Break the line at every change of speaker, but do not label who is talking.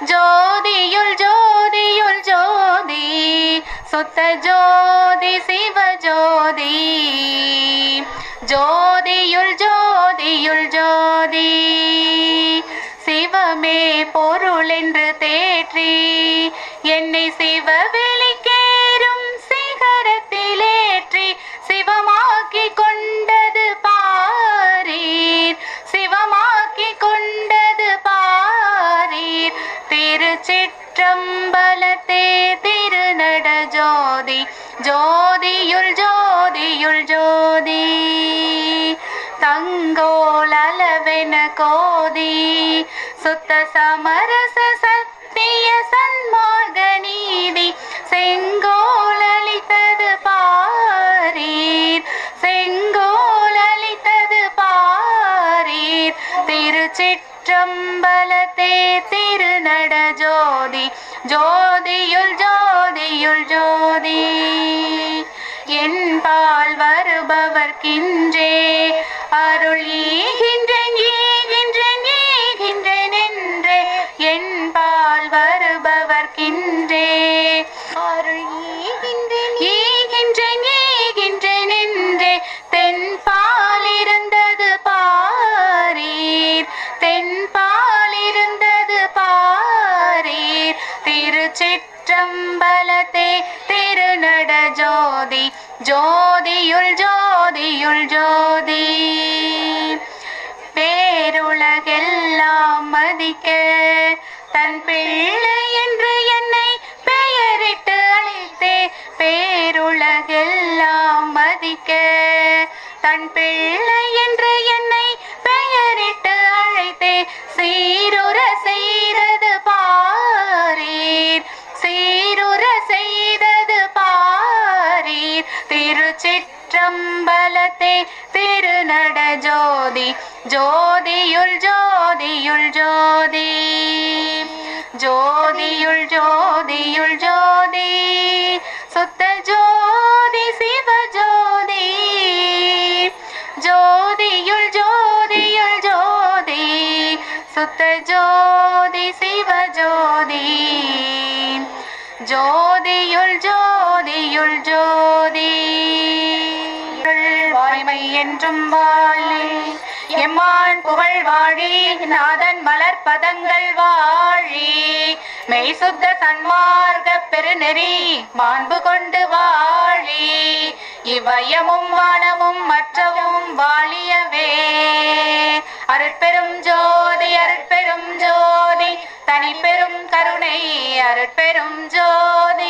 ஜோதியுள் ஜோதியுள் ஜோதி சுத்த ஜோதி சிவ ஜோதி ஜோதியுள் ஜோதியுள் ஜோதி சிவமே பொருள் என்று தேற்றி என்னை சிவ வெளிக்கேறும் சிகரத்திலேற்றி சிவமாக்கி கொண்டது பாரீர் சிவமாக்கி கொண்டது பாரீர் திருச்சிற்றம்பலத்தே திருநட ஜோதி ஜோதியுள் ஜோதியுள் ஜோதி தங்கோல் அளவென கோதி சுத்த சமரச சத்திய சன்மார்க்க நீதி செங்கோல் அளித்தது பாரீர் செங்கோல் அளித்தது பாரீர் திருச்சிற்றம்பலத்தே திருநட ஜோதி ஜோதியுள் ஜோதியுள் ஜோதி என்பால் வருபவர்க்கின்றே அருள் ஈகின்றேன் ஈகின்றேன் ஈகின்றேன் என்றே என்பால் வருபவர்க்கின்றே அருள் ஈகின்றேன் ஈகின்றேன் ஈகின்றேன் என்றே தென்பால் இருந்தது பாரீர் தென்பால் இருந்தது பாரீர் திருச்சிற்றம்பலத்தே திருநட ஜோதி ஜோதியுள் ஜோதியுள் ஜோதி பேருலகெல்லாம் மதிக்க தன் பிள்ளை என்று என்னை பெயரிட்டு அழைத்தே பேருலகெல்லாம் மதிக்க தன் பிள்ளை என்று என்னை பெயரிட்டு அழைத்தே சீருற செய்தது பாரீர் சீருற செய்தது பாரீர் திருச்சிற்றம்பலத்தே திருநட ஜோதி ஜோதியுள் ஜோதியுள் ஜோதி ஜோதியுள் ஜோதியுள் ஜோதி சுத்த ஜோதி சிவ ஜோதி ஜோதியுள் ஜோதியுள் ஜோதி சுத்த ஜோதி சிவ ஜோதி ஜோதியுள் ஜோதியுள் ஜோதி வாய்மை என்றும் வாழி எம்மான் புகழ் வாழி நாதன் மலர் பதங்கள் வாழி மெய் சுத்த சன்மார்க்க பெருநெறி மாண்பு கொண்டு வாழி இவ்வயமும் வானமும் மற்றவும் வாழியவே அருட்பெரும் ஜோதி அருட்பெரும் ஜோதி தனி பெரும் கருணை அருட்பெரும் ஜோதி